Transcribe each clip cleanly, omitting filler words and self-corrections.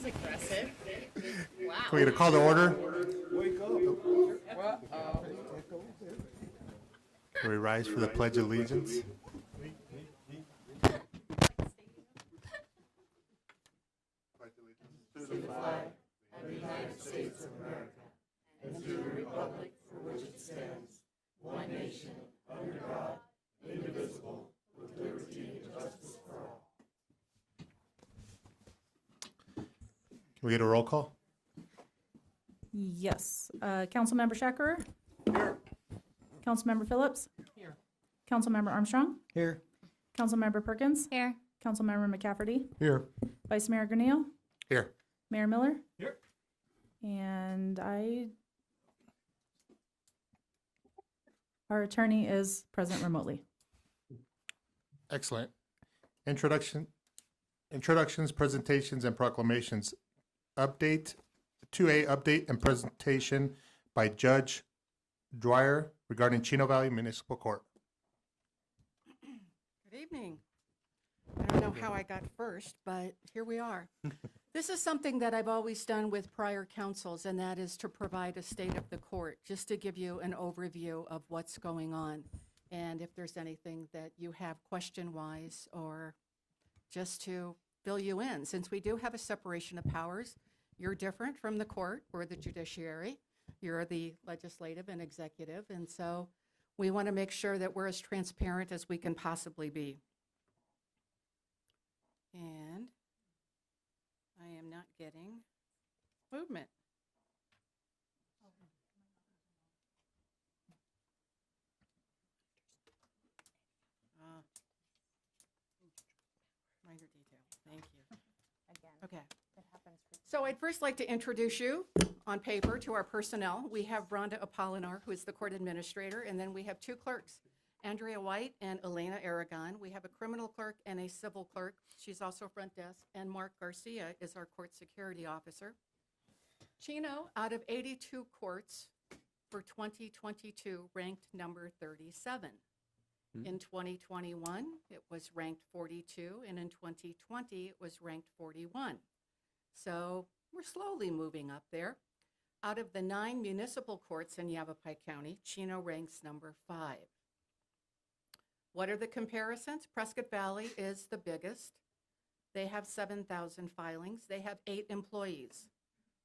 was aggressive. Wow. Can we get a call to order? Can we rise for the Pledge of Allegiance? Can we get a roll call? Yes. Councilmember Shacker? Here. Councilmember Phillips? Here. Councilmember Armstrong? Here. Councilmember Perkins? Here. Councilmember McCafferty? Here. Vice Mayor Grineal? Here. Mayor Miller? Here. And our attorney is present remotely. Excellent. Introductions, presentations, and proclamations. Update, 2A, update and presentation by Judge Dwyer regarding Chino Valley Municipal Court. Good evening. I don't know how I got first, but here we are. This is something that I've always done with prior councils, and that is to provide a state of the court, just to give you an overview of what's going on. And if there's anything that you have question-wise, or just to fill you in. Since we do have a separation of powers, you're different from the court or the judiciary. You're the legislative and executive, and so we want to make sure that we're as transparent as we can possibly be. And I am not getting movement. Minor detail. Thank you. Again, Okay. that happens for So I'd first like to introduce you on paper to our personnel. We have Rhonda Apolinar, who is the court administrator, and then we have two clerks, Andrea White and Elena Aragon. We have a criminal clerk and a civil clerk. She's also front desk. And Mark Garcia is our court security officer. Chino, out of 82 courts for 2022, ranked number 37. In 2021, it was ranked 42, and in 2020, it was ranked 41. So we're slowly moving up there. Out of the 9 municipal courts in Yavapai County, Chino ranks number 5. What are the comparisons? Prescott Valley is the biggest. They have 7,000 filings. They have 8 employees.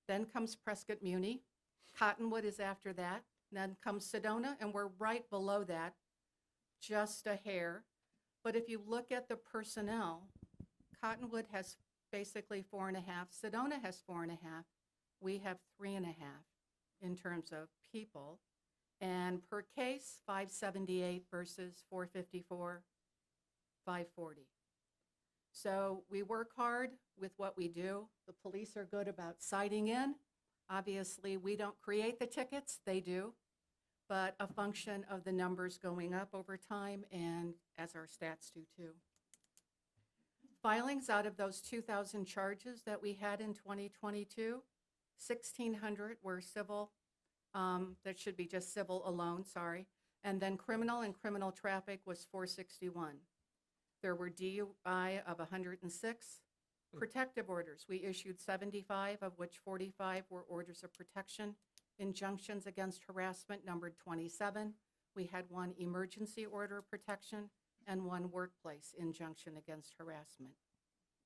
Then comes Prescott Muni. Cottonwood is after that. Then comes Sedona, and we're right below that, just a hair. But if you look at the personnel, Cottonwood has basically 4.5. Sedona has 4.5. We have 3.5 in terms of people. And per case, 578 versus 454, 540. So we work hard with what we do. The police are good about citing in. Obviously, we don't create the tickets, they do, but a function of the numbers going up over time, and as our stats do too. Filings out of those 2,000 charges that we had in 2022, 1,600 were civil. That should be just civil alone, sorry. And then criminal and criminal traffic was 461. There were DUI of 106. Protective orders, we issued 75, of which 45 were orders of protection. Injunctions against harassment numbered 27. We had 1 emergency order of protection and 1 workplace injunction against harassment.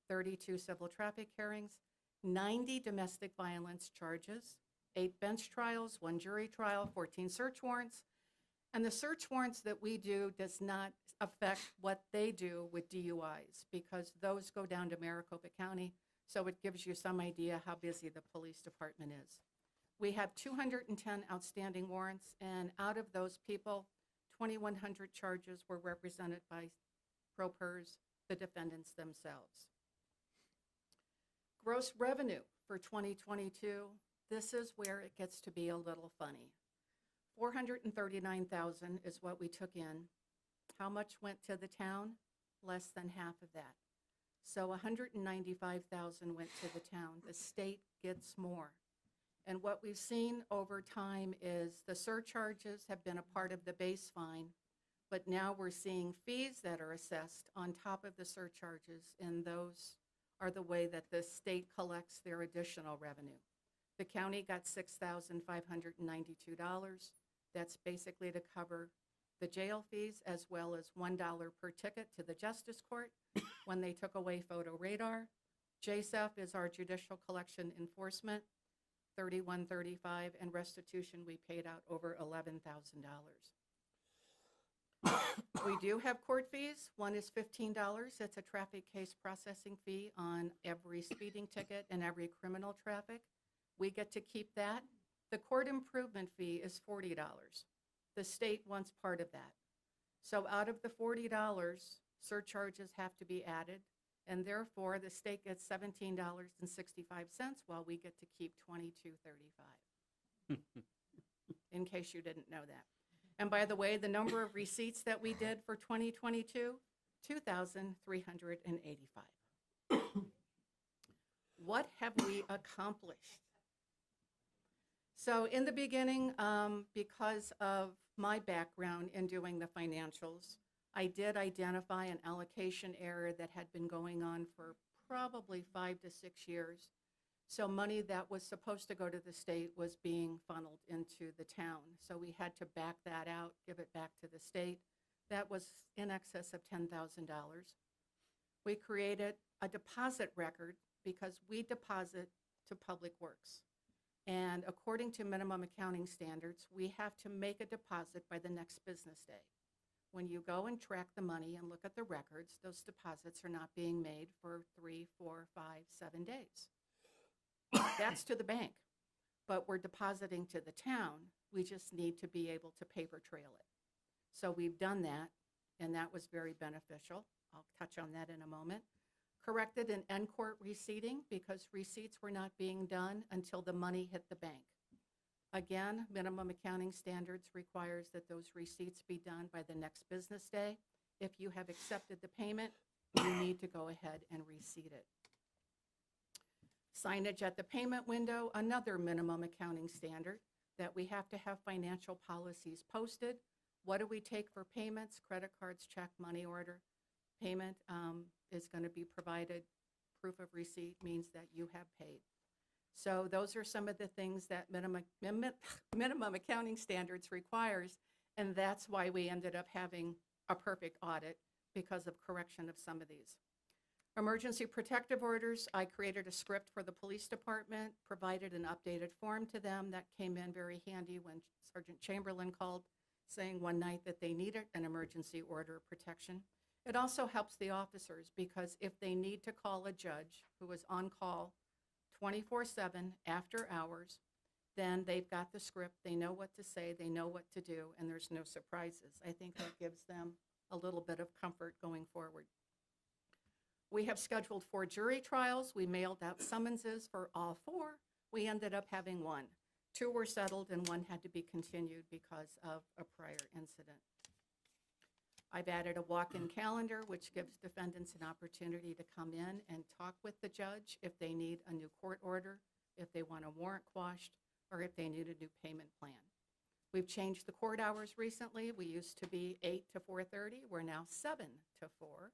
32 civil traffic hearings, 90 domestic violence charges, 8 bench trials, 1 jury trial, 14 search warrants. And the search warrants that we do does not affect what they do with DUIs, because those go down to Maricopa County, so it gives you some idea how busy the police department is. We have 210 outstanding warrants, and out of those people, 2,100 charges were represented by pro pers, the defendants themselves. Gross revenue for 2022, this is where it gets to be a little funny. 439,000 is what we took in. How much went to the town? Less than half of that. So 195,000 went to the town. The state gets more. And what we've seen over time is the surcharges have been a part of the base fine, but now we're seeing fees that are assessed on top of the surcharges, and those are the way that the state collects their additional revenue. The county got $6,592. That's basically to cover the jail fees as well as $1 per ticket to the Justice Court when they took away photo radar. JSEF is our judicial collection enforcement, $31.35, and restitution we paid out over $11,000. We do have court fees. One is $15. It's a traffic case processing fee on every speeding ticket and every criminal traffic. We get to keep that. The court improvement fee is $40. The state wants part of that. So out of the $40, surcharges have to be added, and therefore the state gets $17.65 while we get to keep $22.35. In case you didn't know that. And by the way, the number of receipts that we did for 2022, 2,385. What have we accomplished? So in the beginning, because of my background in doing the financials, I did identify an allocation error that had been going on for probably 5 to 6 years. So money that was supposed to go to the state was being funneled into the town. So we had to back that out, give it back to the state. That was in excess of $10,000. We created a deposit record because we deposit to Public Works. And according to minimum accounting standards, we have to make a deposit by the next business day. When you go and track the money and look at the records, those deposits are not being made for 3, 4, 5, 7 days. That's to the bank, but we're depositing to the town. We just need to be able to paper trail it. So we've done that, and that was very beneficial. I'll touch on that in a moment. Corrected an end court receipting because receipts were not being done until the money hit the bank. Again, minimum accounting standards requires that those receipts be done by the next business day. If you have accepted the payment, you need to go ahead and receipt it. Signage at the payment window, another minimum accounting standard that we have to have financial policies posted. What do we take for payments? Credit cards, check, money order. Payment is going to be provided. Proof of receipt means that you have paid. So those are some of the things that minimum accounting standards requires, and that's why we ended up having a perfect audit because of correction of some of these. Emergency protective orders, I created a script for the police department, provided an updated form to them. That came in very handy when Sergeant Chamberlain called saying one night that they needed an emergency order of protection. It also helps the officers because if they need to call a judge who is on call 24/7 after hours, then they've got the script, they know what to say, they know what to do, and there's no surprises. I think that gives them a little bit of comfort going forward. We have scheduled 4 jury trials. We mailed out summonses for all 4. We ended up having 1. 2 were settled and 1 had to be continued because of a prior incident. I've added a walk-in calendar, which gives defendants an opportunity to come in and talk with the judge if they need a new court order, if they want a warrant quashed, or if they need a new payment plan. We've changed the court hours recently. We used to be 8 to 4:30. We're now 7 to 4.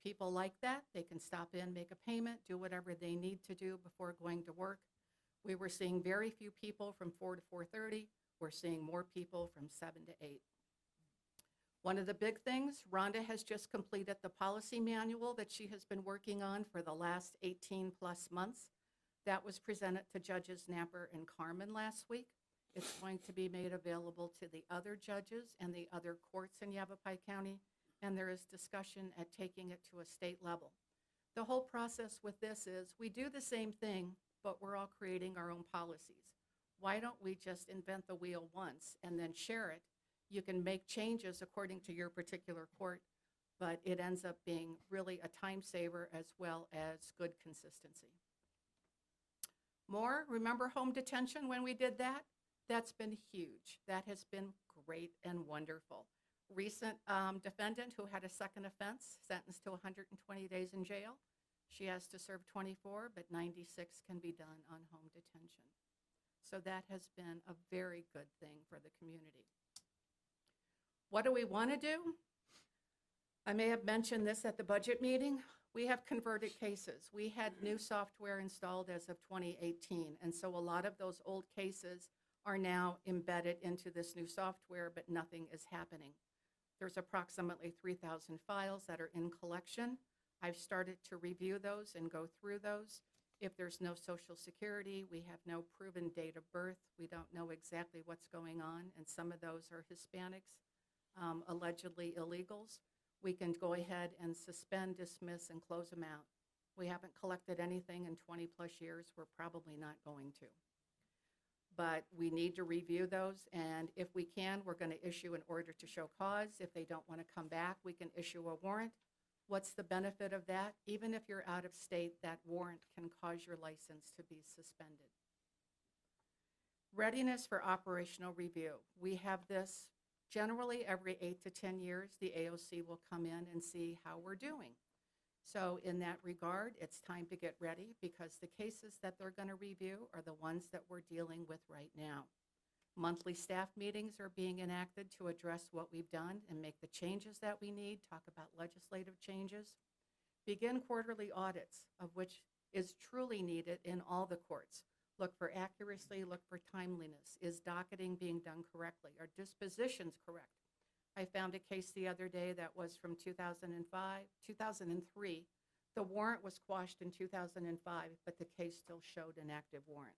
People like that. They can stop in, make a payment, do whatever they need to do before going to work. We were seeing very few people from 4 to 4:30. We're seeing more people from 7 to 8. One of the big things, Rhonda has just completed the policy manual that she has been working on for the last 18 plus months. That was presented to Judges Napper and Carmen last week. It's going to be made available to the other judges and the other courts in Yavapai County, and there is discussion at taking it to a state level. The whole process with this is we do the same thing, but we're all creating our own policies. Why don't we just invent the wheel once and then share it? You can make changes according to your particular court, but it ends up being really a time saver as well as good consistency. More, remember home detention when we did that? That's been huge. That has been great and wonderful. Recent defendant who had a second offense, sentenced to 120 days in jail. She has to serve 24, but 96 can be done on home detention. So that has been a very good thing for the community. What do we want to do? I may have mentioned this at the budget meeting. We have converted cases. We had new software installed as of 2018, and so a lot of those old cases are now embedded into this new software, but nothing is happening. There's approximately 3,000 files that are in collection. I've started to review those and go through those. If there's no Social Security, we have no proven date of birth, we don't know exactly what's going on, and some of those are Hispanics, allegedly illegals, we can go ahead and suspend, dismiss, and close them out. We haven't collected anything in 20-plus years. We're probably not going to. But we need to review those, and if we can, we're going to issue an order to show cause. If they don't want to come back, we can issue a warrant. What's the benefit of that? Even if you're out of state, that warrant can cause your license to be suspended. Readiness for operational review. We have this generally every 8 to 10 years. The AOC will come in and see how we're doing. So in that regard, it's time to get ready because the cases that they're going to review are the ones that we're dealing with right now. Monthly staff meetings are being enacted to address what we've done and make the changes that we need, talk about legislative changes. Begin quarterly audits, of which is truly needed in all the courts. Look for accuracy, look for timeliness. Is docketing being done correctly? Are dispositions correct? I found a case the other day that was from 2003. The warrant was quashed in 2005, but the case still showed an active warrant.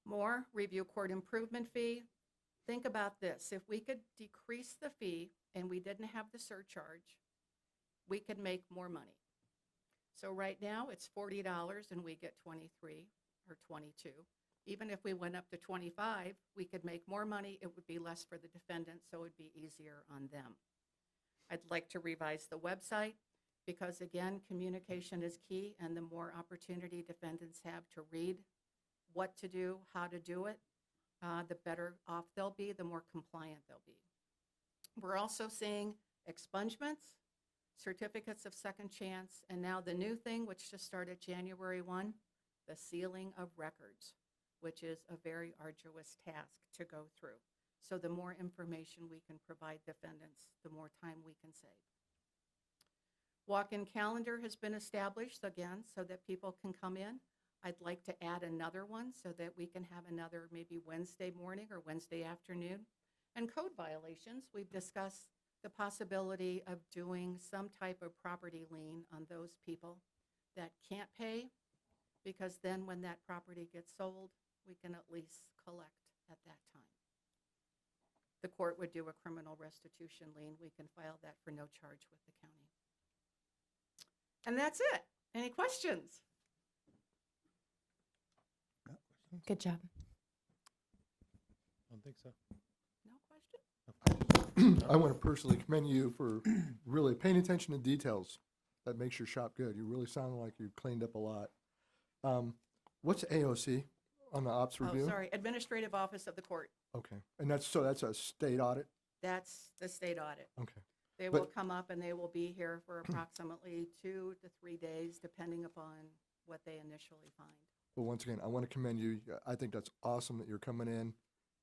More, review court improvement fee. Think about this. If we could decrease the fee and we didn't have the surcharge, we could make more money. So right now it's $40 and we get 23 or 22. Even if we went up to 25, we could make more money. It would be less for the defendant, so it would be easier on them. I'd like to revise the website because, again, communication is key, and the more opportunity defendants have to read what to do, how to do it, the better off they'll be, the more compliant they'll be. We're also seeing expungements, certificates of second chance, and now the new thing, which just started January 1, the sealing of records, which is a very arduous task to go through. So the more information we can provide defendants, the more time we can save. Walk-in calendar has been established, again, so that people can come in. I'd like to add another one so that we can have another maybe Wednesday morning or Wednesday afternoon. And code violations, we've discussed the possibility of doing some type of property lien on those people that can't pay, because then when that property gets sold, we can at least collect at that time. The court would do a criminal restitution lien. We can file that for no charge with the county. And that's it. Any questions? Good job. I don't think so. No question? I want to personally commend you for really paying attention to details. That makes your shop good. You really sound like you've cleaned up a lot. What's AOC on the ops review? Oh, sorry, Administrative Office of the Court. Okay, and that's a state audit? That's the state audit. Okay. They will come up and they will be here for approximately 2 to 3 days, depending upon what they initially find. Well, once again, I want to commend you. I think that's awesome that you're coming in,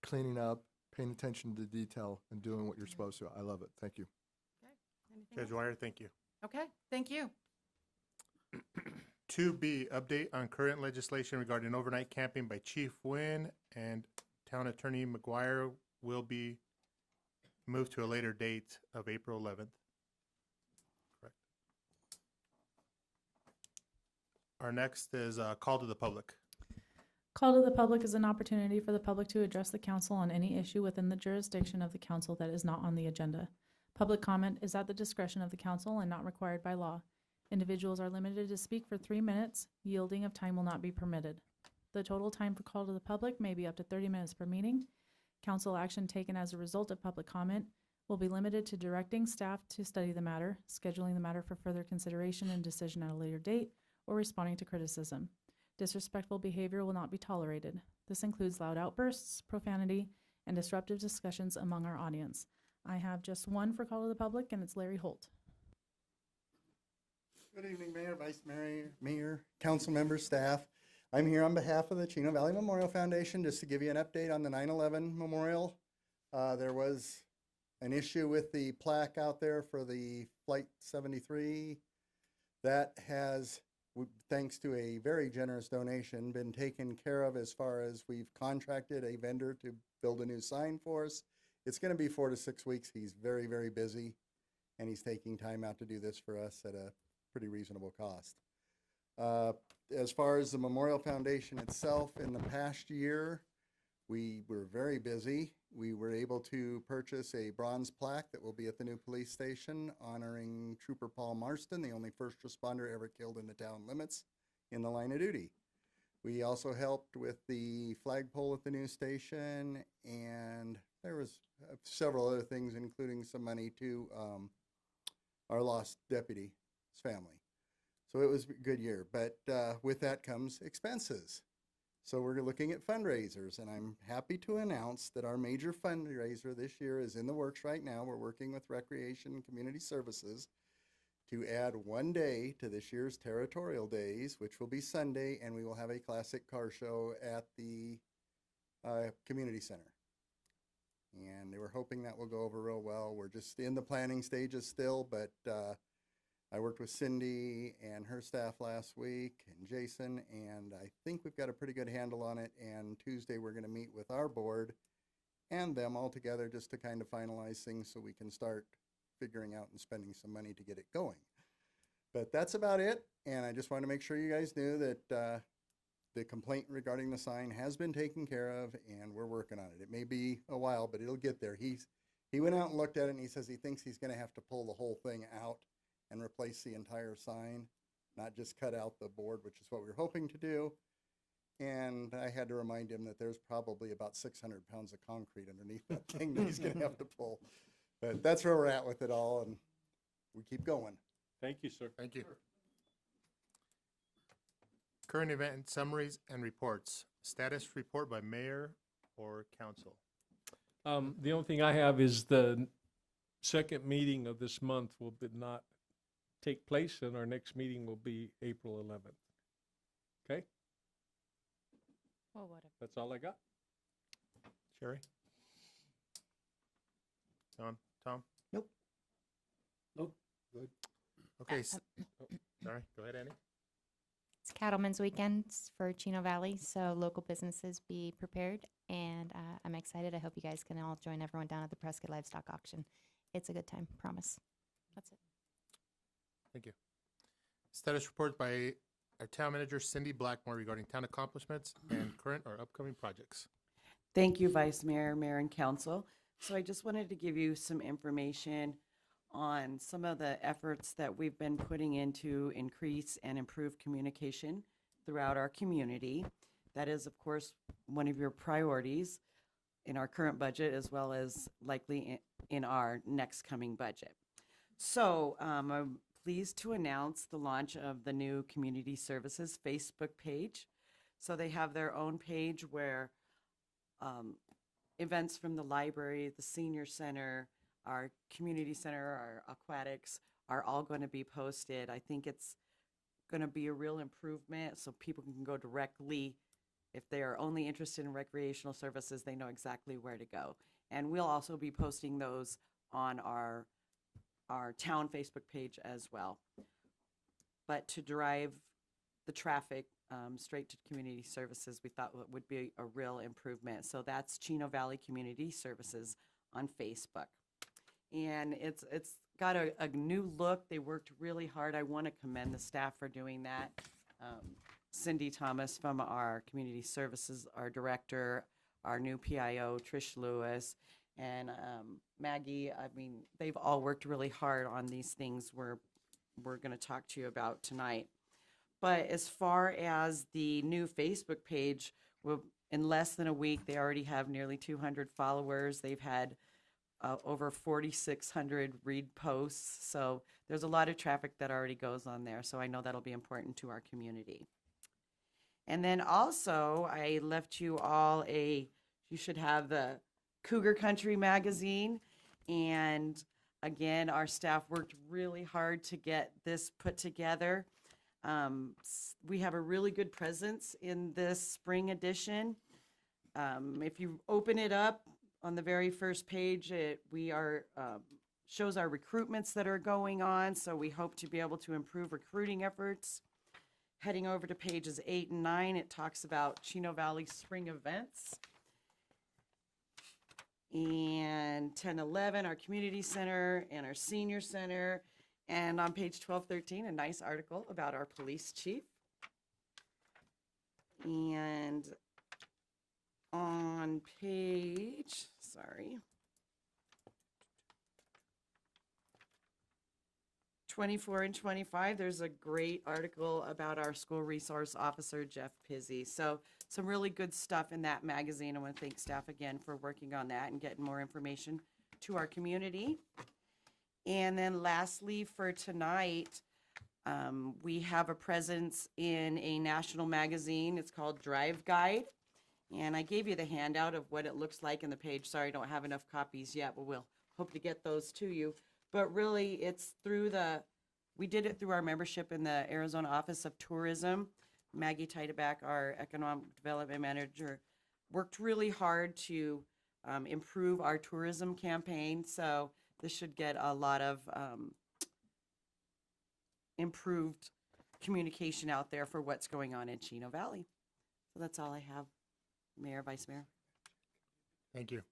cleaning up, paying attention to detail, and doing what you're supposed to. I love it. Thank you. Okay, anything Judge else? Dwyer, thank you. Okay, thank you. 2B, update on current legislation regarding overnight camping by Chief Wynn and Town Attorney McGuire will be moved to a later date of April 11th. Correct. Our next is call to the public. Call to the public is an opportunity for the public to address the council on any issue within the jurisdiction of the council that is not on the agenda. Public comment is at the discretion of the council and not required by law. Individuals are limited to speak for 3 minutes. Yielding of time will not be permitted. The total time for call to the public may be up to 30 minutes per meeting. Council action taken as a result of public comment will be limited to directing staff to study the matter, scheduling the matter for further consideration and decision at a later date, or responding to criticism. Disrespectful behavior will not be tolerated. This includes loud outbursts, profanity, and disruptive discussions among our audience. I have just one for call to the public, and it's Larry Holt. Good evening, Mayor, Vice Mayor, council members, staff. I'm here on behalf of the Chino Valley Memorial Foundation just to give you an update on the 9/11 memorial. There was an issue with the plaque out there for the Flight 73. That has, thanks to a very generous donation, been taken care of as far as we've contracted a vendor to build a new sign for us. It's going to be 4 to 6 weeks. He's very, very busy, and he's taking time out to do this for us at a pretty reasonable cost. As far as the Memorial Foundation itself, in the past year, we were very busy. We were able to purchase a bronze plaque that will be at the new police station honoring Trooper Paul Marston, the only first responder ever killed in the town limits in the line of duty. We also helped with the flagpole at the new station, and there was several other things, including some money to our lost deputy's family. So it was a good year, but with that comes expenses. So we're looking at fundraisers, and I'm happy to announce that our major fundraiser this year is in the works right now. We're working with Recreation and Community Services to add 1 day to this year's Territorial Days, which will be Sunday, and we will have a classic car show at the community center. And they were hoping that will go over real well. We're just in the planning stages still, but I worked with Cindy and her staff last week and Jason, and I think we've got a pretty good handle on it. And Tuesday we're going to meet with our board and them all together just to kind of finalize things so we can start figuring out and spending some money to get it going. But that's about it. And I just wanted to make sure you guys knew that the complaint regarding the sign has been taken care of, and we're working on it. It may be a while, but it'll get there. He went out and looked at it, and he says he thinks he's going to have to pull the whole thing out and replace the entire sign, not just cut out the board, which is what we were hoping to do. And I had to remind him that there's probably about 600 pounds of concrete underneath that thing that he's going to have to pull. But that's where we're at with it all, and we keep going. Thank you, sir. Thank you. Current event summaries and reports. Status report by mayor or council. The only thing I have is the second meeting of this month will not take place, and our next meeting will be April 11th. Okay? Well, whatever. That's all I got. Sherry? Tom? Nope. Good. Okay. Sorry, go ahead, Annie. It's Cattlemen's Weekend for Chino Valley, so local businesses be prepared. And I'm excited. I hope you guys can all join everyone down at the Prescott Livestock Auction. It's a good time, promise. That's it. Thank you. Status report by our town manager, Cindy Blackmore, regarding town accomplishments and current or upcoming projects. Thank you, Vice Mayor, Mayor, and Council. So I just wanted to give you some information on some of the efforts that we've been putting into increase and improve communication throughout our community. That is, of course, one of your priorities in our current budget, as well as likely in our next coming budget. So I'm pleased to announce the launch of the new Community Services Facebook page. So they have their own page where events from the library, the senior center, our community center, our aquatics are all going to be posted. I think it's going to be a real improvement so people can go directly. If they are only interested in recreational services, they know exactly where to go. And we'll also be posting those on our town Facebook page as well. But to drive the traffic straight to community services, we thought would be a real improvement. So that's Chino Valley Community Services on Facebook. And it's got a new look. They worked really hard. I want to commend the staff for doing that. Cindy Thomas from our community services, our director, our new PIO, Trish Lewis, and Maggie. I mean, they've all worked really hard on these things we're going to talk to you about tonight. But as far as the new Facebook page, in less than a week, they already have nearly 200 followers. They've had over 4,600 read posts. So there's a lot of traffic that already goes on there. So I know that'll be important to our community. And then also, I left you all you should have the Cougar Country magazine. And again, our staff worked really hard to get this put together. We have a really good presence in this spring edition. If you open it up, On the very first page, shows our recruitments that are going on, so we hope to be able to improve recruiting efforts. Heading over to pages 8 and 9, it talks about Chino Valley spring events. And 10, 11, our community center and our senior center. And on page 12, 13, a nice article about our police chief. And on page, 24 and 25, there's a great article about our school resource officer, Jeff Pizzi. So some really good stuff in that magazine. I want to thank staff again for working on that and getting more information to our community. And then lastly, for tonight, we have a presence in a national magazine. It's called Drive Guide. And I gave you the handout of what it looks like in the page. Sorry, I don't have enough copies yet, but we'll hope to get those to you. But really, it's we did it through our membership in the Arizona Office of Tourism. Maggie Titeback, our economic development manager, worked really hard to improve our tourism campaign. So this should get a lot of improved communication out there for what's going on in Chino Valley. So that's all I have, Mayor, Vice Mayor. Thank you.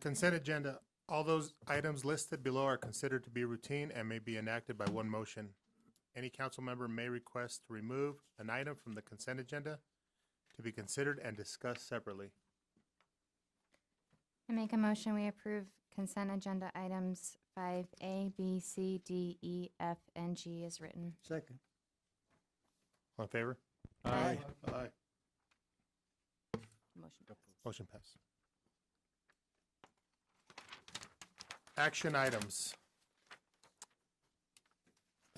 Consent agenda. All those items listed below are considered to be routine and may be enacted by one motion. Any council member may request to remove an item from the consent agenda to be considered and discussed separately. I make a motion, we approve consent agenda items 5A, B, C, D, E, F, and G as written. Second. All in favor? Aye. Aye. Motion. Motion passed. Action items.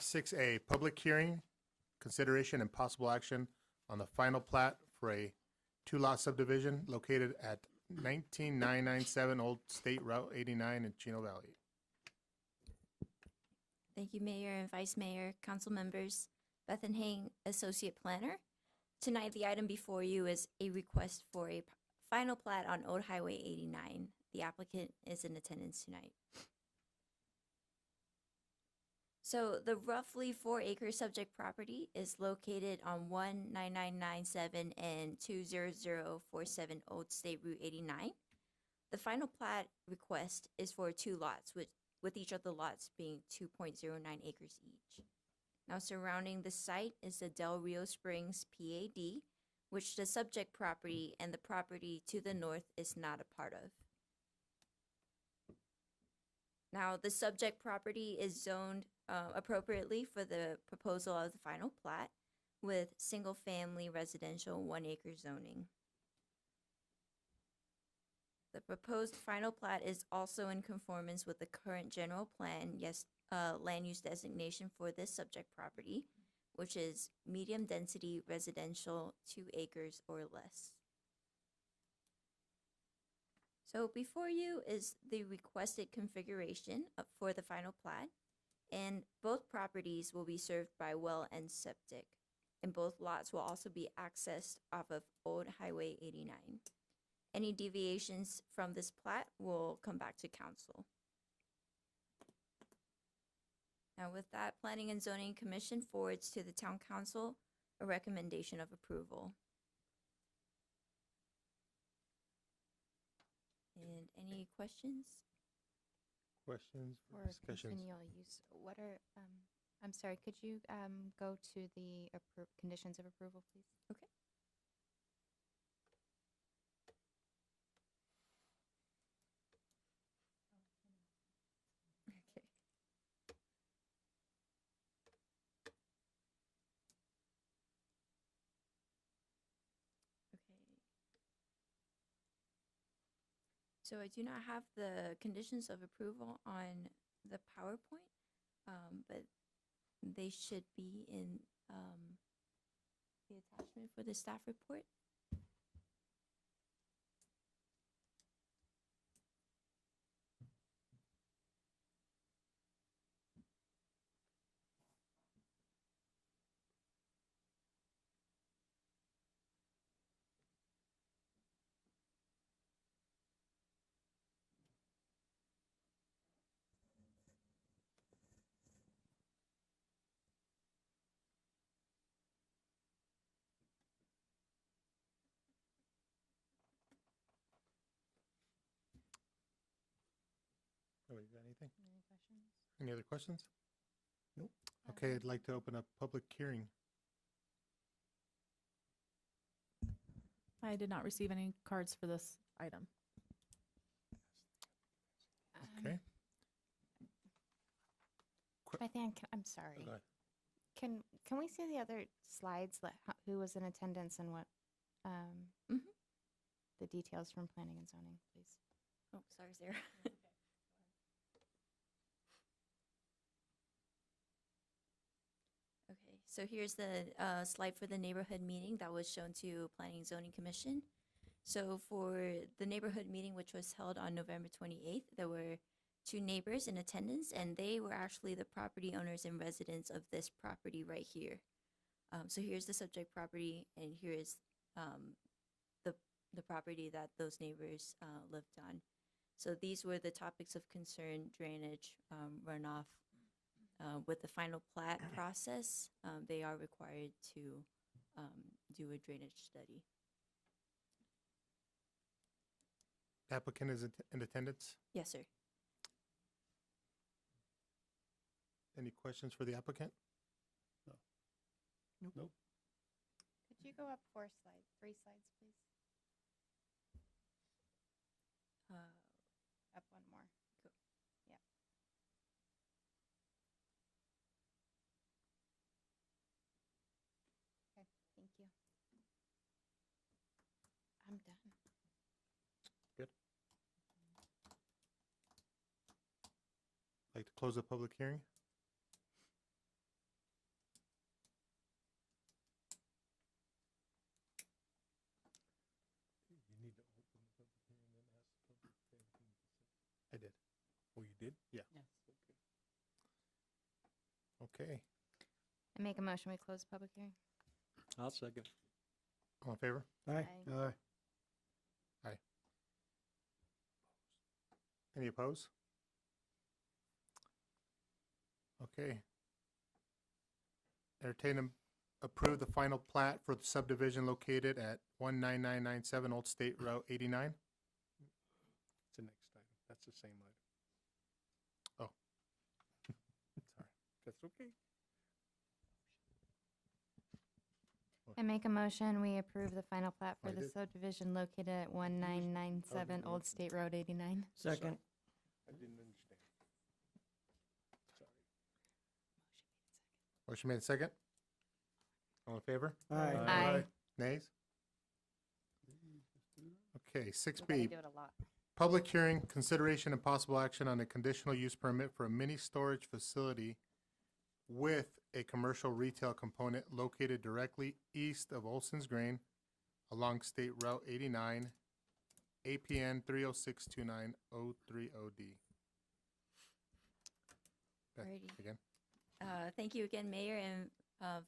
6A, public hearing, consideration and possible action on the final plat for a two-lot subdivision located at 19997 Old State Route 89 in Chino Valley. Thank you, Mayor and Vice Mayor, council members. Bethan Hang, Associate Planner. Tonight, the item before you is a request for a final plat on Old Highway 89. The applicant is in attendance tonight. So the roughly 4-acre subject property is located on 19997 and 20047 Old State Route 89. The final plat request is for 2 lots, with each of the lots being 2.09 acres each. Now surrounding the site is the Del Rio Springs PAD, which the subject property and the property to the north is not a part of. Now, the subject property is zoned appropriately for the proposal of the final plat with single-family residential 1-acre zoning. The proposed final plat is also in conformance with the current general plan, land use designation for this subject property, which is medium-density residential 2 acres or less. So before you is the requested configuration for the final plat, and both properties will be served by well and septic, and both lots will also be accessed off of Old Highway 89. Any deviations from this plat will come back to council. Now with that, Planning and Zoning Commission forwards to the Town Council a recommendation of approval. And any questions? Questions or For discussions? continual use, what are, I'm sorry, could you go to the conditions of approval, please? Okay. Okay. So I do not have the conditions of approval on the PowerPoint, but they should be in the attachment for the staff report. anything? Any other questions? Nope. Okay, I'd like to open up public hearing. I did not receive any cards for this item. Okay. Bethan, I'm sorry. Go ahead. Can we see the other slides, who was in attendance and what, Mhm. the details from planning and zoning, please? Oh, sorry, Sarah. Okay, so here's the slide for the neighborhood meeting that was shown to Planning and Zoning Commission. So for the neighborhood meeting, which was held on November 28th, there were 2 neighbors in attendance, and they were actually the property owners and residents of this property right here. So here's the subject property, and here is the property that those neighbors lived on. So these were the topics of concern: drainage, runoff. With the final plat process, they are required to do a drainage study. Applicant is in attendance. Yes, sir. Any questions for the applicant? Nope. Could you go up 3 slides, please? Up one more. Cool. Yeah. Okay, thank you. I'm done. Good. Like to close the public hearing? You need to open the public hearing and ask the public if they have anything to say. I did. Oh, you did? Yeah. Yes. Okay. I make a motion, we close the public hearing. I'll second. All in favor? Aye. Aye. Any opposed? Okay. Entertain and approve the final plat for the subdivision located at 19997 Old State Route 89. It's the next item. That's the same item. Oh. Sorry. That's okay. I make a motion, we approve the final plat for I the did. subdivision located at 1997 Old State Road 89. Second. I didn't understand. Sorry. Motion made second. All in favor? Aye. Nays? Okay, We 6B, gotta do it a lot. public hearing, consideration and possible action on a conditional use permit for a mini storage facility with a commercial retail component located directly east of Olson's Grain along State Route 89, APN 30629-030D. Beth, Alrighty. again. Thank you again, Mayor and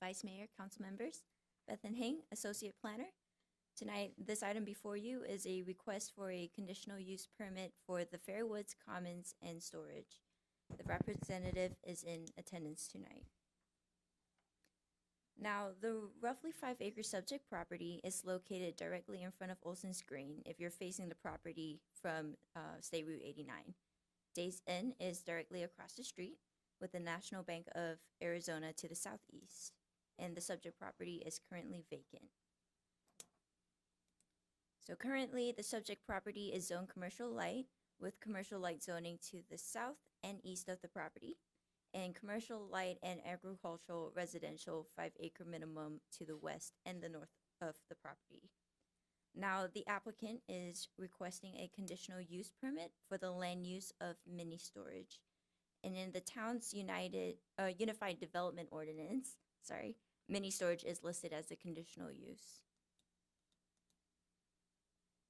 Vice Mayor, council members. Bethan Hing, Associate Planner. Tonight, this item before you is a request for a conditional use permit for the FAIRWOODS Commons and Storage. The representative is in attendance tonight. Now, the roughly 5-acre subject property is located directly in front of Olson's Green if you're facing the property from State Route 89. Days Inn is directly across the street with the National Bank of Arizona to the southeast, and the subject property is currently vacant. So currently, the subject property is zoned commercial light with commercial light zoning to the south and east of the property, and commercial light and agricultural residential 5-acre minimum to the west and the north of the property. Now, the applicant is requesting a conditional use permit for the land use of mini storage. And in the town's Unified Development Ordinance, mini storage is listed as a conditional use.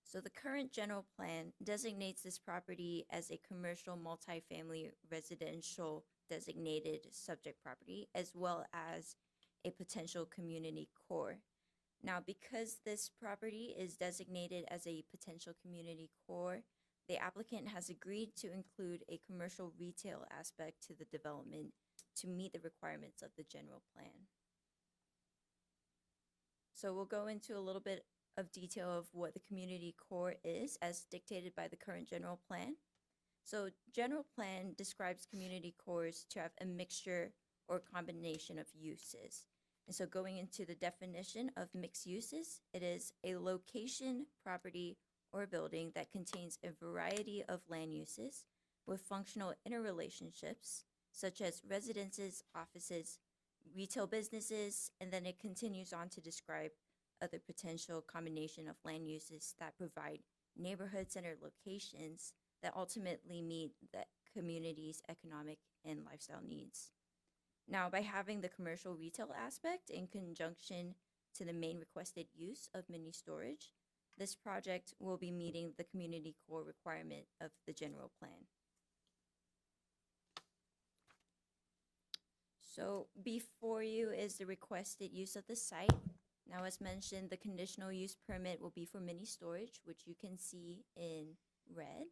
So the current general plan designates this property as a commercial multifamily residential designated subject property, as well as a potential community core. Now, because this property is designated as a potential community core, the applicant has agreed to include a commercial retail aspect to the development to meet the requirements of the general plan. So we'll go into a little bit of detail of what the community core is as dictated by the current general plan. So general plan describes community cores to have a mixture or combination of uses. And so going into the definition of mixed uses, it is a location, property, or building that contains a variety of land uses with functional interrelationships, such as residences, offices, retail businesses, and then it continues on to describe other potential combination of land uses that provide neighborhood-centered locations that ultimately meet the community's economic and lifestyle needs. Now, by having the commercial retail aspect in conjunction to the main requested use of mini storage, this project will be meeting the community core requirement of the general plan. So before you is the requested use of the site. Now, as mentioned, the conditional use permit will be for mini storage, which you can see in red.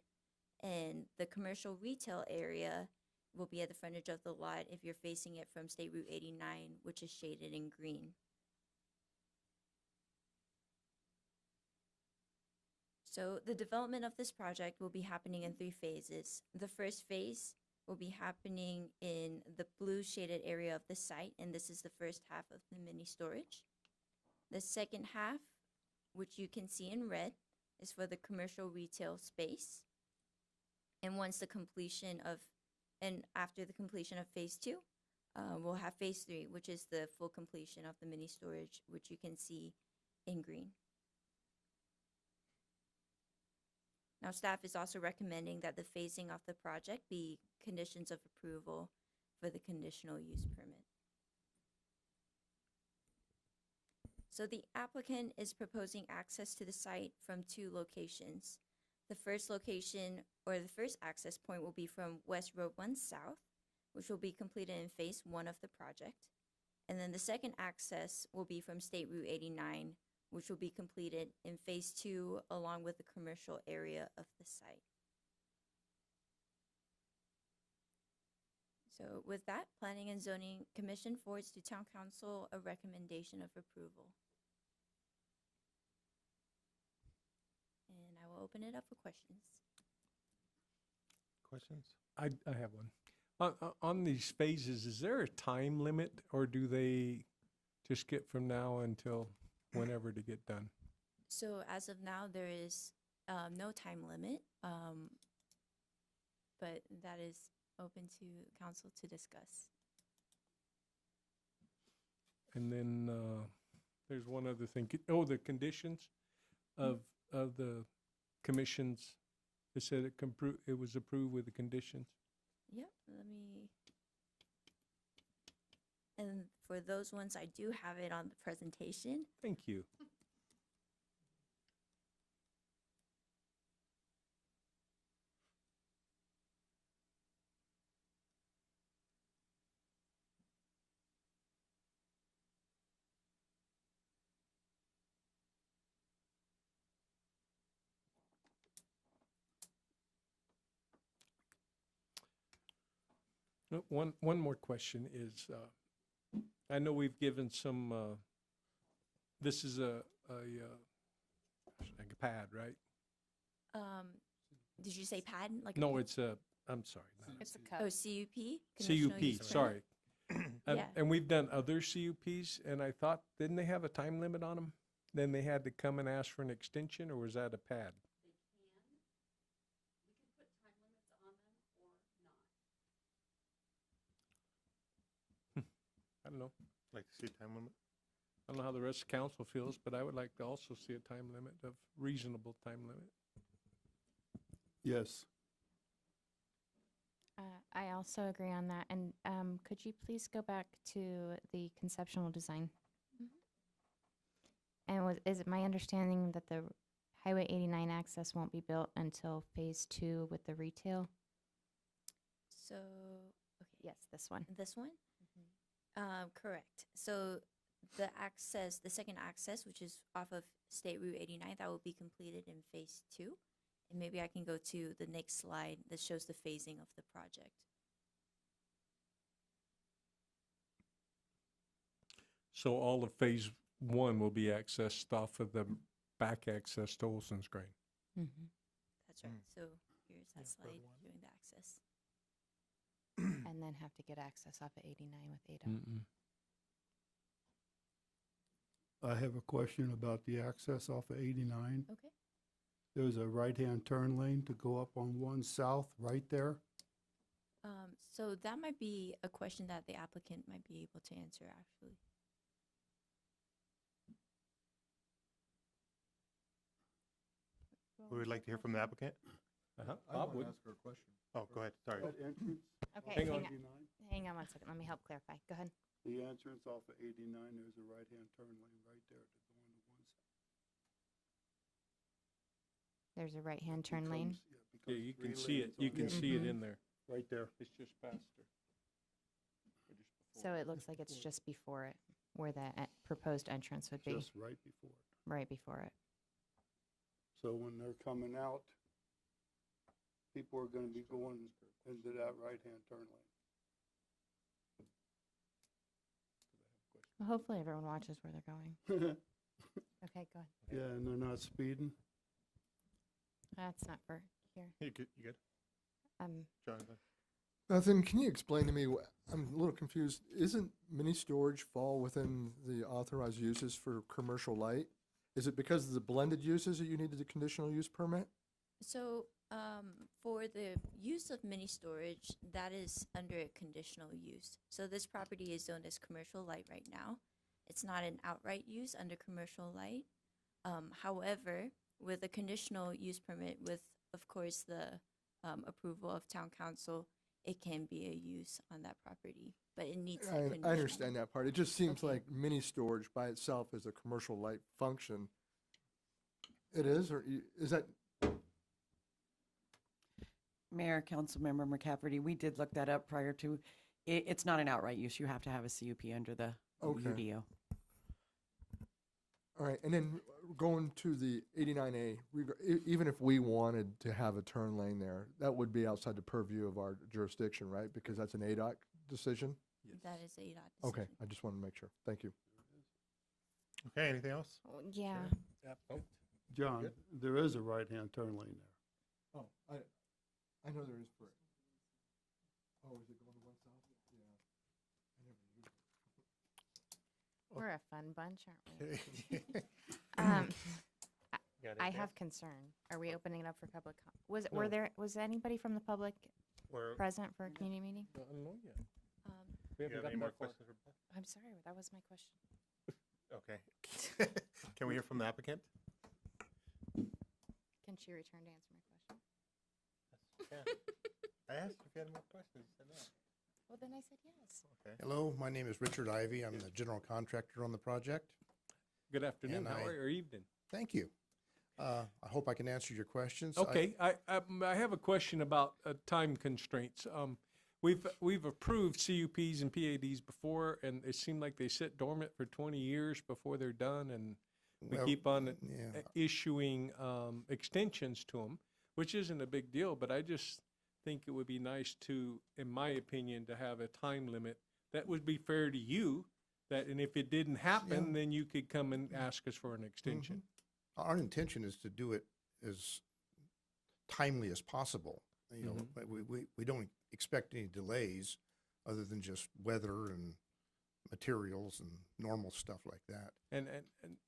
And the commercial retail area will be at the frontage of the lot if you're facing it from State Route 89, which is shaded in green. So the development of this project will be happening in 3 phases. The first phase will be happening in the blue shaded area of the site, and this is the first half of the mini storage. The second half, which you can see in red, is for the commercial retail space. And once the completion of, and after the completion of phase 2, we'll have phase 3, which is the full completion of the mini storage, which you can see in green. Now, staff is also recommending that the phasing of the project be conditions of approval for the conditional use permit. So the applicant is proposing access to the site from 2 locations. The first location, or the first access point, will be from West Road 1 South, which will be completed in phase 1 of the project. And then the second access will be from State Route 89, which will be completed in phase 2 along with the commercial area of the site. So with that, Planning and Zoning Commission forwards to Town Council a recommendation of approval. And I will open it up for questions. Questions? I have one. On these phases, is there a time limit, or do they just get from now until whenever to get done? So as of now, there is no time limit, but that is open to council to discuss. And then there's one other thing. Oh, the conditions of the commissions. It said it was approved with the conditions. Yep, let me. And for those ones, I do have it on the presentation. Thank you. One more question is, I know we've given some, this is a pad, right? Did you say pad? Like No, it's a, I'm sorry. It's a cup. oh, CUP? Conditional CUP, use permit. sorry. Yeah. And we've done other CUPs, and I thought, didn't they have a time limit on them? Then they had to come and ask for an extension, or was that a pad? I don't know. Like to see a time limit? I don't know how the rest of council feels, but I would like to also see a time limit of reasonable time limit. Yes. I also agree on that. And could you please go back to the conceptual design? And is it my understanding that the Highway 89 access won't be built until phase 2 with the retail? So, okay, Yes, this one. this one? Correct. So the access, the second access, which is off of State Route 89, that will be completed in phase 2. And maybe I can go to the next slide that shows the phasing of the project. So all of phase 1 will be accessed off of the back access to Olson's Grain. Mm-hmm. That's right. So here's that slide during the access. And then have to get access off of 89 with ADOT. I have a question about the access off of 89. Okay. There's a right-hand turn lane to go up on 1 south right there. So that might be a question that the applicant might be able to answer, actually. We would like to hear from the applicant. Bob would. ask her a question. Oh, go ahead, sorry. That entrance, Okay, Hang on. 89, hang on one second. Let me help clarify. Go ahead. the entrance off of 89, there's a right-hand turn lane right there to go into 1 south. There's a right-hand turn lane. Yeah, you can see it. You can see it in there. Right there. It's just past her. Or just before. So it looks like it's just before it, where the proposed entrance would be, Just right before it. right before it. So when they're coming out, people are gonna be going into that right-hand turn lane. Well, hopefully everyone watches where they're going. Okay, go ahead. Yeah, and they're not speeding. That's not for here. You good? Jonathan? Nathan, can you explain to me, I'm a little confused, isn't mini storage fall within the authorized uses for commercial light? Is it because of the blended uses that you needed the conditional use permit? So, for the use of mini storage, that is under a conditional use. So this property is zoned as commercial light right now. It's not an outright use under commercial light. However, with a conditional use permit, with, of course, the approval of town council, it can be a use on that property, but it needs the I conditional. understand that part. It just seems Okay. like mini storage by itself is a commercial light function. It is, or is that, Mayor, Councilmember McCafferty, we did look that up prior to, it's not an outright use. You have to have a CUP under the Okay. UDO. all right, and then going to the 89A, even if we wanted to have a turn lane there, that would be outside the purview of our jurisdiction, right? Because that's an ADOT decision? That is a dot Okay, decision. I just want to make sure. Thank you. Okay, anything else? Oh, yeah. John, there is a right-hand turn lane there. Oh, I know there is for, oh, is it going to 1 south? Yeah. I never used it. We're a fun bunch, aren't we? Okay. Um, Got I anything have concern. Are we opening it up for public? No. Was anybody from the public We're- present for a community meeting? I don't know yet. Um, We you haven't have got any more that far. questions for Paul? I'm sorry, that was my question. Okay. Can we hear from the applicant? Can she return to answer my question? I asked if you had more questions. You said no. Well, then I said yes. Okay. Hello, my name is Richard Ivy. I'm the general contractor on the project. Good afternoon. And How I- are you? Or evening? Thank you. I hope I can answer your questions. Okay, I have a question about time constraints. We've approved CUPs and PADs before, and it seemed like they sit dormant for 20 years before they're done, and we Well, keep on yeah. issuing extensions to them, which isn't a big deal, but I just think it would be nice to, in my opinion, to have a time limit that would be fair to you, that, and if it didn't happen, Yeah. then you could come and ask us for an extension. Our intention is to do it as timely as possible. You know, Mhm. but we don't expect any delays other than just weather and materials and normal stuff like that. And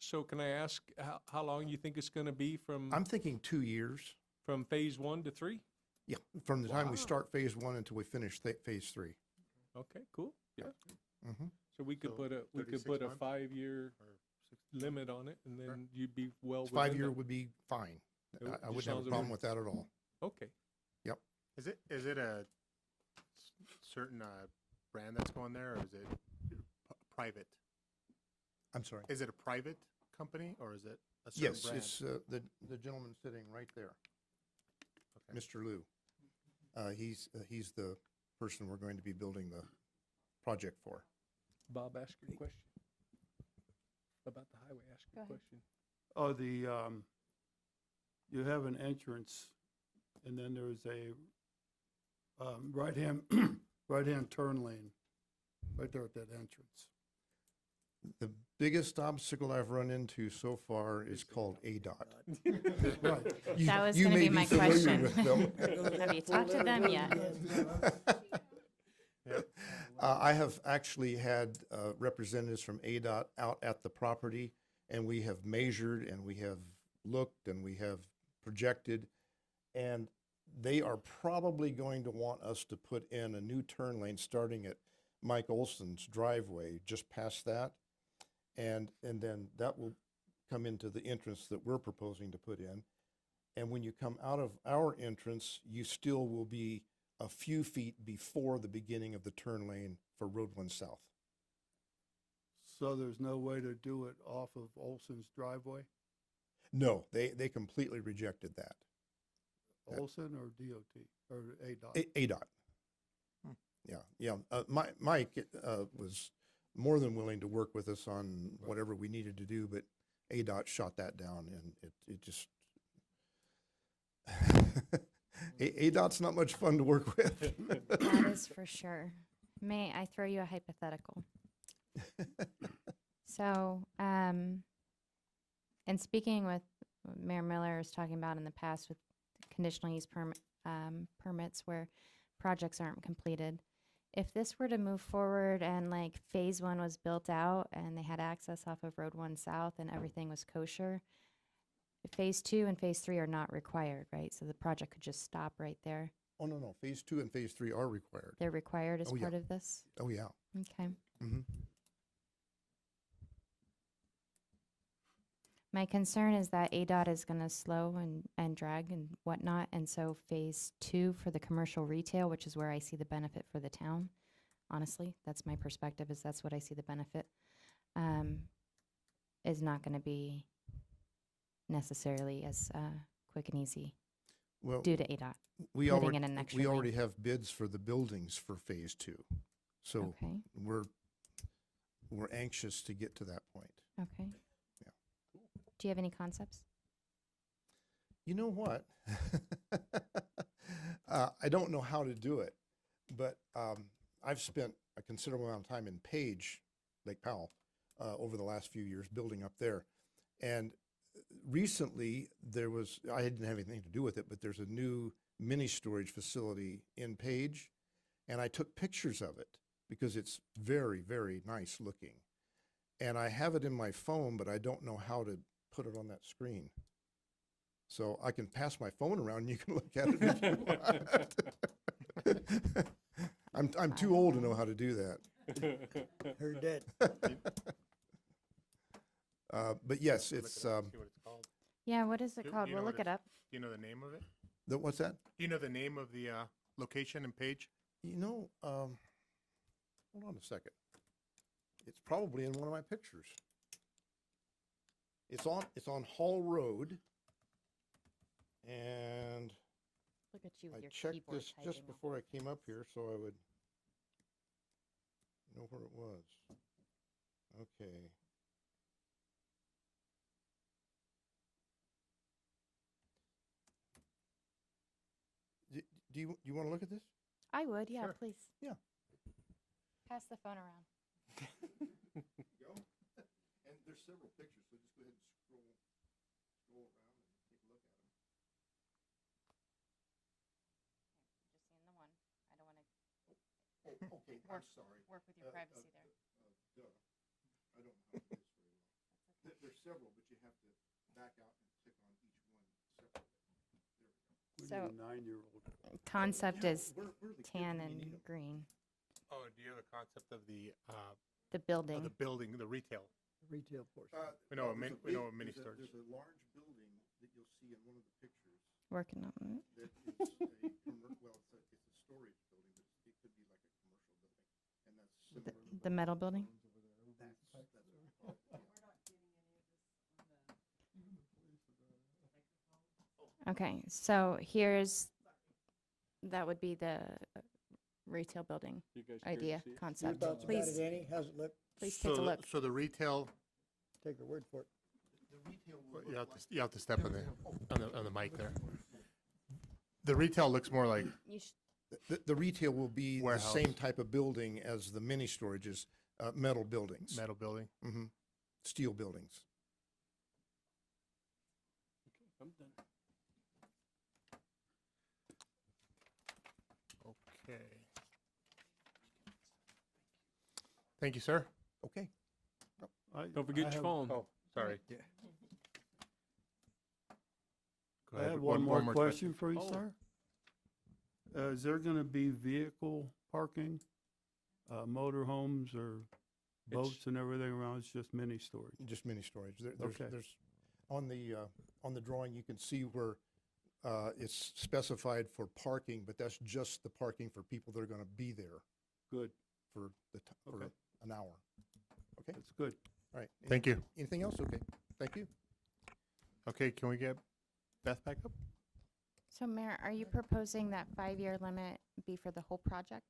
so can I ask how long you think it's going to be from I'm thinking 2 years. from phase 1 to 3? Yeah, from the time we Wow. start phase 1 until we finish phase 3. Okay, cool. Yeah. Mhm. So we could So put a 36 months? 5-year Or 60? limit on it, and then you'd be well within 5 year that. would be fine. It I just wouldn't have sounds a a problem bit- with that at all. Okay. Is it a certain brand that's going there, or is it private? I'm sorry. Is it a private company, or is it a certain Yes, brand? it's the gentleman sitting right there, Okay. Mr. Liu. He's the person we're going to be building the project for. Bob, ask your question about the highway. Ask your Go ahead. question. Oh, you have an entrance, and then there's a right-hand right-hand turn lane right there at that entrance. The biggest obstacle I've run into so far is called ADOT. Right. You- That was you going to may be my familiar question. with them. Have you talked to them yet? I have actually had representatives from ADOT out at the property, and we have measured, and we have looked, and we have projected, and they are probably going to want us to put in a new turn lane starting at Mike Olson's driveway, just past that, and then that will come into the entrance that we're proposing to put in. And when you come out of our entrance, you still will be a few feet before the beginning of the turn lane for Road 1 South. So there's no way to do it off of Olson's driveway? No, they completely rejected that. Olson or DOT or ADOT? ADOT. Yeah. Mike was more than willing to work with us on whatever we needed to do, but ADOT shot that down, and it just ADOT's not much fun to work with. That is for sure. May I throw you a hypothetical? So, and speaking with what Mayor Miller was talking about in the past with conditional use permits where projects aren't completed, if this were to move forward and like phase 1 was built out and they had access off of Road 1 South and everything was kosher, phase 2 and phase 3 are not required, right? So the project could just stop right there. Oh, no. Phase 2 and Phase 3 are required. They're required as Oh, yeah. part of this? Oh, yeah. Okay. Mm-hmm. My concern is that ADOT is going to slow and drag and whatnot, and so phase 2 for the commercial retail, which is where I see the benefit for the town, honestly, that's my perspective, is that's what I see the benefit, is not going to be necessarily as quick and easy Well, due to ADOT. we putting already in an extra we lane. already have bids for the buildings for Phase 2, so Okay, we're anxious to get to that point. okay. Yeah. Do you have any concepts? You know what? I don't know how to do it, but I've spent a considerable amount of time in Page, Lake Powell, over the last few years building up there. And recently I didn't have anything to do with it, but there's a new mini storage facility in Page, and I took pictures of it because it's very, very nice looking. And I have it in my phone, but I don't know how to put it on that screen. So I can pass my phone around and you can look at it if you want. I'm too old to know how to do that. Heard that. But yes, it's, See what it's called. Yeah, what is it Do called? you know We'll what look it up. Do you know the name of it? what's that? Do you know the name of the location and page? You know, hold on a second. It's probably in one of my pictures. It's on Hall Road, and Look at you I with your checked keyboard this just typing. before I came up here, so I would know where it was. Okay. Do you want to look at this? I would, yeah, Sure. please. Yeah. Pass the phone around. Go. And there's several pictures, so just go ahead and scroll around and take a look at them. Just seeing the one. I don't want to Oh, okay, I'm sorry. work with your privacy there. Duh. I don't know how to do this very well. There's several, but you have to back out and click on each one separately. There we go. We So- need a 9-year-old. Concept Yeah, is where are the kids tan when you need and 'em? green. Oh, do you have a concept of the building. the retail? Retail portion. We know a there's we know big- a mini there's storage. There's a large building that you'll see in one of the pictures Working on it. that is well, it's a storage building, but it could be like a commercial building, and that's similar. The metal building? Okay, so that would be the retail building You guys care to idea, see it? Your concept. thoughts about it, Please, Annie? How's it look? please take a look. So the retail, Take her word for it. The retail will you look have to step on the mic there. The retail looks more like You sh- The retail will be the Warehouse. same type of building as the mini storages. Metal buildings. Metal building. Hmm. Steel buildings. I'm done. Okay. Thank you, sir. Okay. Don't forget your phone. Oh, sorry. Yeah. Go I ahead. have one more question for you, Oh. sir. Is there going to be vehicle parking, motor homes or boats and everything around? It's just mini storage. Just mini storage. Okay. There's on the drawing, you can see where it's specified for parking, but that's just the parking for people that are going to be there Good. for for Okay. an hour. Okay. That's good. All right. Thank you. Anything else? Okay. Thank you. Okay, can we get Beth back up? So Mayor, are you proposing that 5-year limit be for the whole project?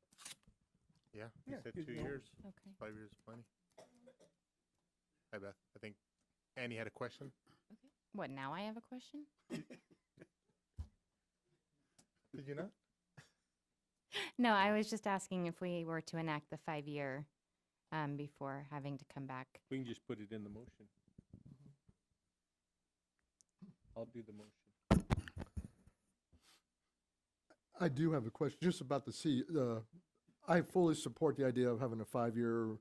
Yeah, you Yeah, said good 2 to know. years. Okay. 5 years is plenty. Hi, Beth. I think Annie had a question. What, now I have a question? Did you not? No, I was just asking if we were to enact the 5-year before having to come back. We can just put it in the motion. I'll do the motion. I do have a question just about I fully support the idea of having a 5-year,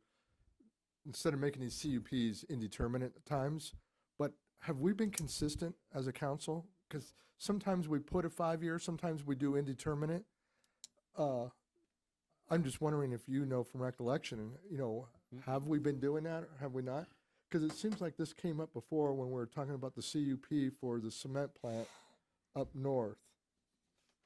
instead of making these CUPs indeterminate times, but have we been consistent as a council? Because sometimes we put a 5-year, sometimes we do indeterminate. I'm just wondering if you know from recollection, have we been doing that or have we not? Because it seems like this came up before when we were talking about the CUP for the cement plant up north.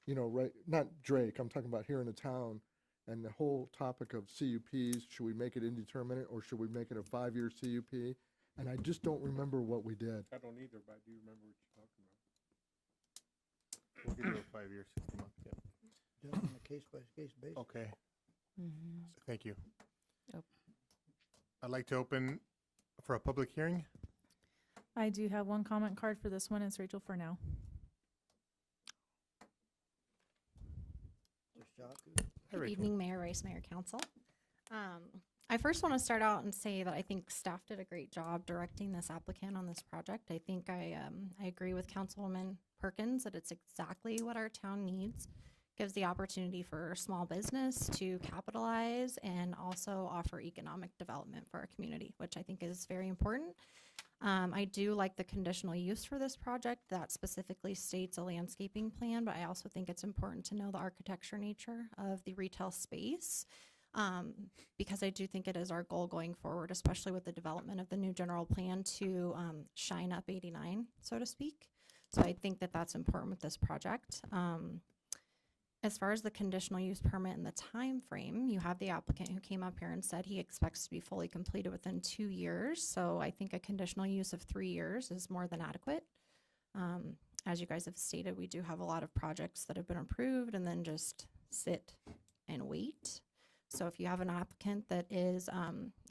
Right, not Drake, I'm talking about here in the town, and the whole topic of CUPs, should we make it indeterminate or should we make it a 5-year CUP? And I just don't remember what we did. I don't either, but I do remember what you're talking about. We'll give you a 5 year, 60 month. Yep. Done on a case-by-case basis. Okay, Mm-hmm. thank you. Oh. I'd like to open for a public hearing. I do have one comment card for this one. It's Rachel for now. Hi, Good Rachel. evening, Mayor Rice, Mayor Council. I first want to start out and say that I think staff did a great job directing this applicant on this project. I think I agree with Councilwoman Perkins that it's exactly what our town needs. Gives the opportunity for small business to capitalize and also offer economic development for our community, which I think is very important. I do like the conditional use for this project that specifically states a landscaping plan, but I also think it's important to know the architecture nature of the retail space, because I do think it is our goal going forward, especially with the development of the new general plan, to shine up 89, so to speak. So I think that that's important with this project. As far as the conditional use permit and the time frame, you have the applicant who came up here and said he expects to be fully completed within 2 years. So I think a conditional use of 3 years is more than adequate. As you guys have stated, we do have a lot of projects that have been approved and then just sit and wait. So if you have an applicant that is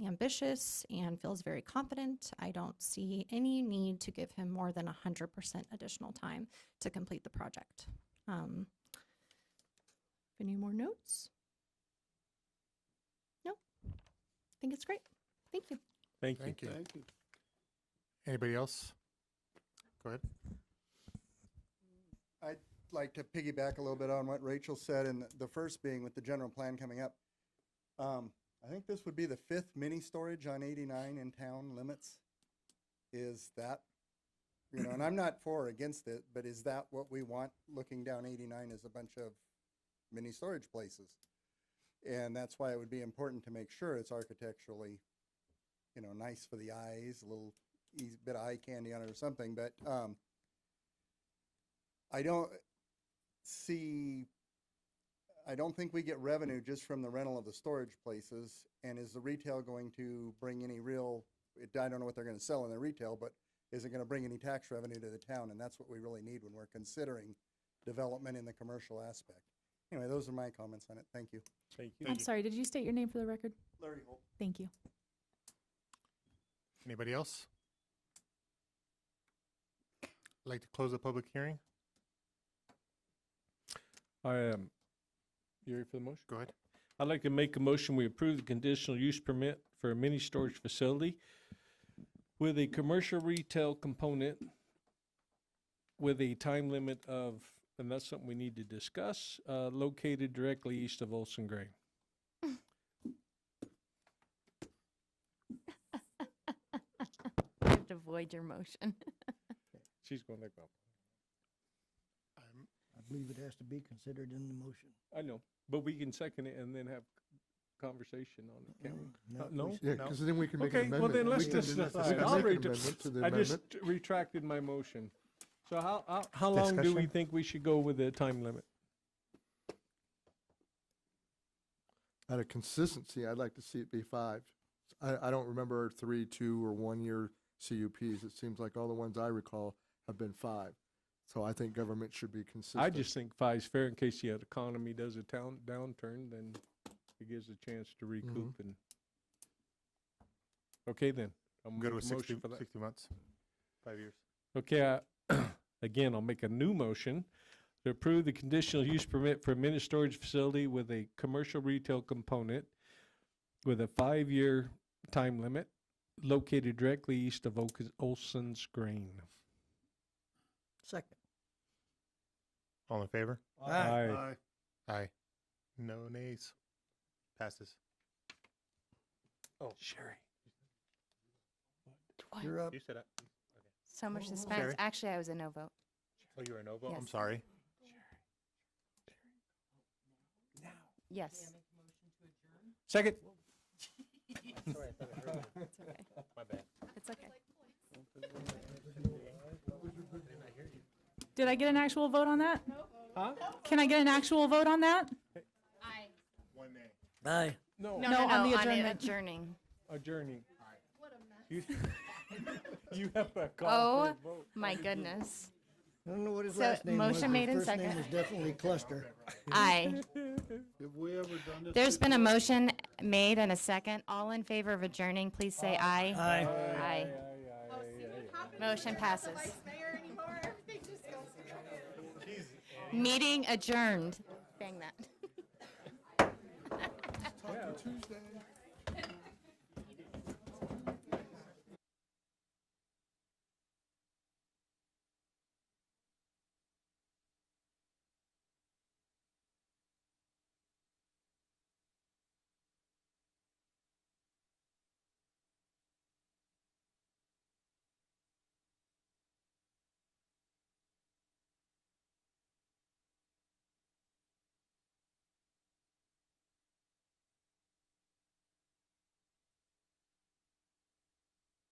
ambitious and feels very confident, I don't see any need to give him more than 100% additional time to complete the project. Any more notes? No. I think it's great. Thank you. Thank you. Thank you. Thank you. Anybody else? Go ahead. I'd like to piggyback a little bit on what Rachel said, and the first being with the general plan coming up. I think this would be the 5th mini storage on 89 in town limits. Is that, and I'm not for or against it, but is that what we want looking down 89 as a bunch of mini storage places? And that's why it would be important to make sure it's architecturally, nice for the eyes, a little easy bit of eye candy on it or something. But I don't think we get revenue just from the rental of the storage places. And is the retail going to bring any I don't know what they're going to sell in the retail, but is it going to bring any tax revenue to the town? And that's what we really need when we're considering development in the commercial aspect. Anyway, those are my comments on it. Thank you. Thank you. I'm sorry, did you state your name for the record? Larry Holt. Thank you. Anybody else? I'd like to close the public hearing. I am. You ready for the motion? Go ahead. I'd like to make a motion, we approve the conditional use permit for a mini storage facility with a commercial retail component with a time limit of, and that's something we need to discuss, located directly east of Olson Gray. You have to avoid your motion. She's going like, well, I believe it has to be considered in the motion. I know, but we can second it and then have conversation on it, can't we? No? Yeah, because then we can make an Okay, well amendment. then let's We can just, make an I'll amendment retr- to the I just amendment. retracted my motion. So how long do we Discussion? think we should go with the time limit? Out of consistency, I'd like to see it be 5. I don't remember 3, 2, or 1 year CUPs. It seems like all the ones I recall have been 5. So I think government should be consistent. I just think 5 is fair in case the economy does a downturn, then it gives a chance to recoup and. Okay, then. I'm Good gonna with make a motion 60, for that. 60 months, 5 years. Okay, again, I'll make a new motion to approve the conditional use permit for a mini storage facility with a commercial retail component with a 5-year time limit located directly east of Olson's Grain. Second. All in favor? Aye. Aye. No nays. Passes. Oh, Sherry. You're up. You said it. So much Sherry? suspense. Actually, I was a no vote. Oh, you were a no vote? I'm Yes. sorry. Yes. Second. It's okay. My bad. It's okay. Did I get an actual vote on that? Huh? Can I get an actual vote on that? Aye. 1 nay. Aye. No. No, on the on adjournment. adjourning. Adjourning. What a mess. You, you have to call Oh, for a vote. my goodness. I don't know what his So, last name was. motion but made and his first name second. was definitely Cluster. Aye. Have we ever done this? There's been a motion made and a second. All in favor of adjourning, please say aye. Aye. Aye. Motion passes. Mayor anymore. Everything just goes. Meeting adjourned. Bang that. Tuesday.